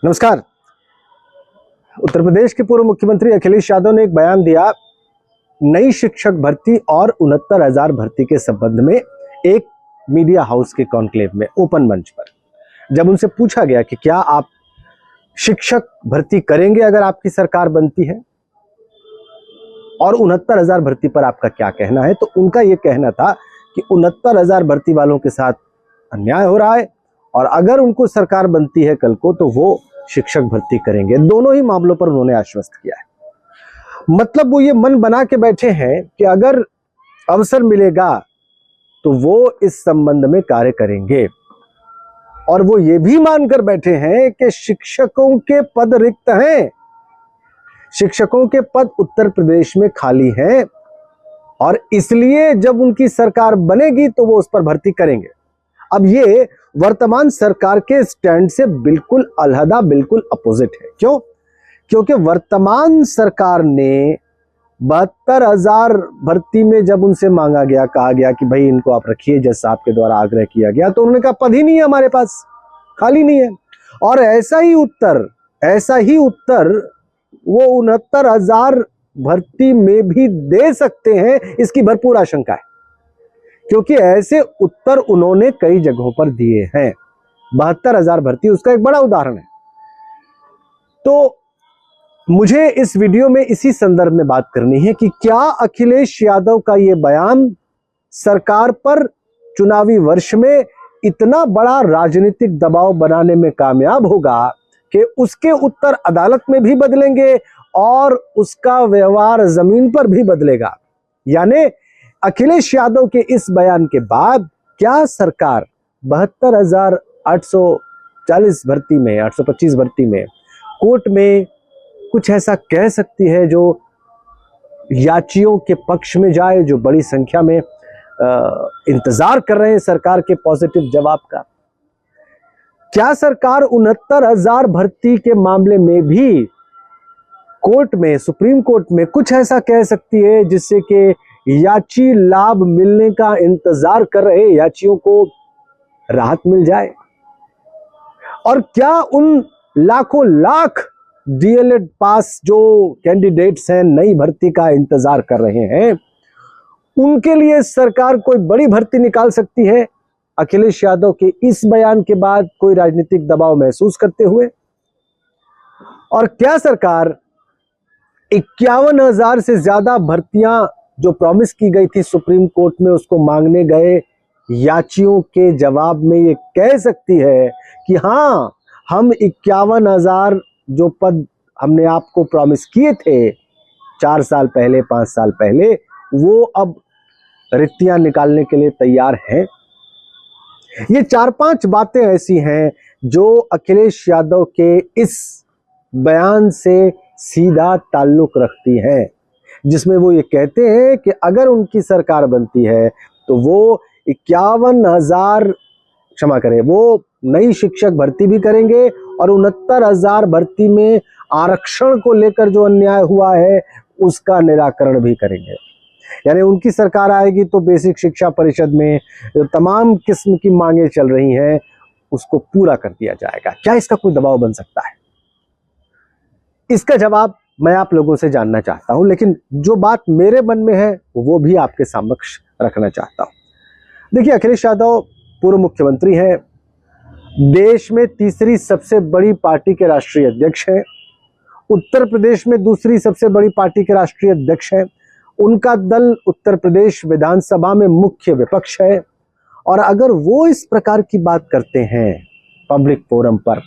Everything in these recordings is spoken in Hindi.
नमस्कार। उत्तर प्रदेश के पूर्व मुख्यमंत्री अखिलेश यादव ने एक बयान दिया नई शिक्षक भर्ती और 69,000 भर्ती के संबंध में एक मीडिया हाउस के कॉन्क्लेव में ओपन मंच पर। जब उनसे पूछा गया कि क्या आप शिक्षक भर्ती करेंगे अगर आपकी सरकार बनती है और 69,000 भर्ती पर आपका क्या कहना है, तो उनका यह कहना था कि 69,000 भर्ती वालों के साथ अन्याय हो रहा है और अगर उनको सरकार बनती है कल को तो वो शिक्षक भर्ती करेंगे। दोनों ही मामलों पर उन्होंने आश्वस्त किया है। मतलब वो ये मन बना के बैठे हैं कि अगर अवसर मिलेगा तो वो इस संबंध में कार्य करेंगे और वो ये भी मानकर बैठे हैं कि शिक्षकों के पद रिक्त हैं, शिक्षकों के पद उत्तर प्रदेश में खाली हैं और इसलिए जब उनकी सरकार बनेगी तो वो उस पर भर्ती करेंगे। अब ये वर्तमान सरकार के स्टैंड से बिल्कुल अलहदा, बिल्कुल अपोजिट है। क्यों? क्योंकि वर्तमान सरकार ने 72,000 भर्ती में जब उनसे मांगा गया, कहा गया कि भाई इनको आप रखिए, जज साहब के द्वारा आग्रह किया गया, तो उन्होंने कहा पद ही नहीं है हमारे पास, खाली नहीं है। और ऐसा ही उत्तर वो 69,000 भर्ती में भी दे सकते हैं, इसकी भरपूर आशंका है, क्योंकि ऐसे उत्तर उन्होंने कई जगहों पर दिए हैं। 72,000 भर्ती उसका एक बड़ा उदाहरण है। तो मुझे इस वीडियो में इसी संदर्भ में बात करनी है कि क्या अखिलेश यादव का यह बयान सरकार पर चुनावी वर्ष में इतना बड़ा राजनीतिक दबाव बनाने में कामयाब होगा कि उसके उत्तर अदालत में भी बदलेंगे और उसका व्यवहार जमीन पर भी बदलेगा। यानी अखिलेश यादव के इस बयान के बाद क्या सरकार 72,840 भर्ती में, 825 भर्ती में कोर्ट में कुछ ऐसा कह सकती है जो याचियों के पक्ष में जाए, जो बड़ी संख्या में इंतजार कर रहे हैं सरकार के पॉजिटिव जवाब का? क्या सरकार 69,000 भर्ती के मामले में भी कोर्ट में, सुप्रीम कोर्ट में कुछ ऐसा कह सकती है जिससे कि याची लाभ मिलने का इंतजार कर रहे याचियों को राहत मिल जाए? और क्या उन लाखों लाख डीएलएड पास जो कैंडिडेट्स हैं, नई भर्ती का इंतजार कर रहे हैं, उनके लिए सरकार कोई बड़ी भर्ती निकाल सकती है अखिलेश यादव के इस बयान के बाद, कोई राजनीतिक दबाव महसूस करते हुए? और क्या सरकार 51,000 से ज्यादा भर्तियां जो प्रॉमिस की गई थी सुप्रीम कोर्ट में, उसको मांगने गए याचियों के जवाब में ये कह सकती है कि हां, हम 51,000 जो पद हमने आपको प्रॉमिस किए थे 4 साल पहले, 5 साल पहले, वो अब रिक्तियां निकालने के लिए तैयार हैं? ये 4-5 बातें ऐसी हैं जो अखिलेश यादव के इस बयान से सीधा ताल्लुक रखती हैं, जिसमें वो ये कहते हैं कि अगर उनकी सरकार बनती है तो वो 51,000, क्षमा करें, वो नई शिक्षक भर्ती भी करेंगे और 69,000 भर्ती में आरक्षण को लेकर जो अन्याय हुआ है उसका निराकरण भी करेंगे। यानी उनकी सरकार आएगी तो बेसिक शिक्षा परिषद में जो तमाम किस्म की मांगे चल रही हैं उसको पूरा कर दिया जाएगा। क्या इसका कोई दबाव बन सकता है? इसका जवाब मैं आप लोगों से जानना चाहता हूं, लेकिन जो बात मेरे मन में है वो भी आपके समक्ष रखना चाहता हूं। देखिए, अखिलेश यादव पूर्व मुख्यमंत्री हैं, देश में तीसरी सबसे बड़ी पार्टी के राष्ट्रीय अध्यक्ष हैं, उत्तर प्रदेश में दूसरी सबसे बड़ी पार्टी के राष्ट्रीय अध्यक्ष हैं, उनका दल उत्तर प्रदेश विधानसभा में मुख्य विपक्ष है और अगर वो इस प्रकार की बात करते हैं पब्लिक फोरम पर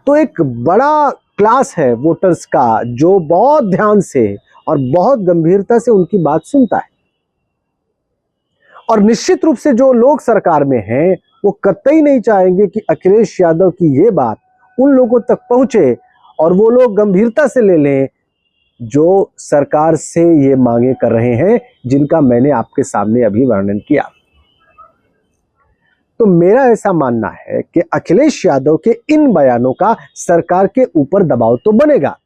तो एक बड़ा क्लास है वोटर्स का जो बहुत ध्यान से और बहुत गंभीरता से उनकी बात सुनता है। और निश्चित रूप से जो लोग सरकार में हैं वो कतई नहीं चाहेंगे कि अखिलेश यादव की ये बात उन लोगों तक पहुंचे और वो लोग गंभीरता से ले लें जो सरकार से ये मांगे कर रहे हैं, जिनका मैंने आपके सामने अभी वर्णन किया। तो मेरा ऐसा मानना है कि अखिलेश यादव के इन बयानों का सरकार के ऊपर दबाव तो बनेगा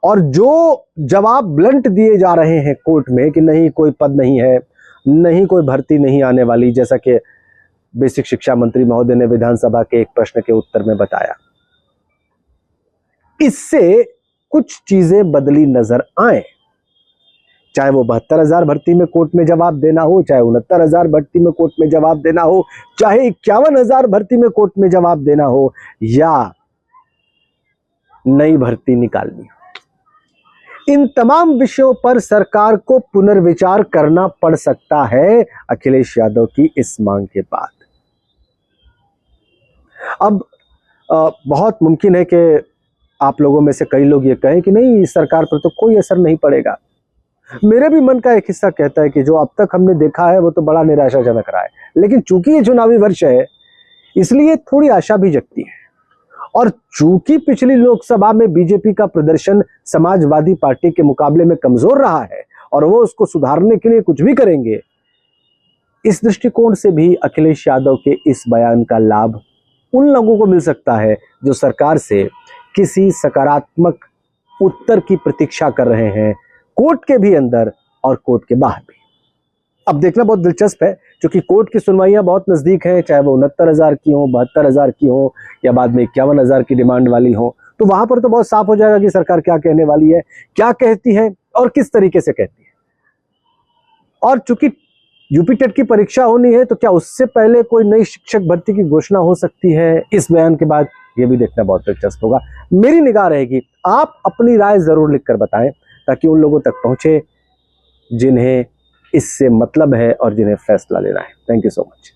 और जो जवाब ब्लंट दिए जा रहे हैं कोर्ट में कि नहीं कोई पद नहीं है, नहीं कोई भर्ती नहीं आने वाली, जैसा कि बेसिक शिक्षा मंत्री महोदय ने विधानसभा के एक प्रश्न के उत्तर में बताया, इससे कुछ चीजें बदली नजर आए, चाहे वो 72,000 भर्ती में कोर्ट में जवाब देना हो, चाहे 69,000 भर्ती में कोर्ट में जवाब देना हो, चाहे 51,000 भर्ती में कोर्ट में जवाब देना हो, या नई भर्ती निकालनी हो। इन तमाम विषयों पर सरकार को पुनर्विचार करना पड़ सकता है अखिलेश यादव की इस मांग के बाद। अब बहुत मुमकिन है कि आप लोगों में से कई लोग ये कहें कि नहीं, सरकार पर तो कोई असर नहीं पड़ेगा। मेरे भी मन का एक हिस्सा कहता है कि जो अब तक हमने देखा है वो तो बड़ा निराशाजनक रहा है, लेकिन चूंकि ये चुनावी वर्ष है इसलिए थोड़ी आशा भी जगती है। और चूंकि पिछली लोकसभा में बीजेपी का प्रदर्शन समाजवादी पार्टी के मुकाबले में कमजोर रहा है और वो उसको सुधारने के लिए कुछ भी करेंगे, इस दृष्टिकोण से भी अखिलेश यादव के इस बयान का लाभ उन लोगों को मिल सकता है जो सरकार से किसी सकारात्मक उत्तर की प्रतीक्षा कर रहे हैं, कोर्ट के भी अंदर और कोर्ट के बाहर भी। अब देखना बहुत दिलचस्प है, क्योंकि कोर्ट की सुनवाइयां बहुत नजदीक हैं, चाहे वो 69,000 की हो, 72,000 की हो, या बाद में 51,000 की डिमांड वाली हो, तो वहां पर तो बहुत साफ हो जाएगा कि सरकार क्या कहने वाली है, क्या कहती है और किस तरीके से कहती है। और चूंकि यूपी टेट की परीक्षा होनी है, तो क्या उससे पहले कोई नई शिक्षक भर्ती की घोषणा हो सकती है इस बयान के बाद, ये भी देखना बहुत दिलचस्प होगा। मेरी निगाह रहेगी, आप अपनी राय जरूर लिखकर बताएं ताकि उन लोगों तक पहुंचे जिन्हें इससे मतलब है और जिन्हें फैसला लेना है। Thank you so much.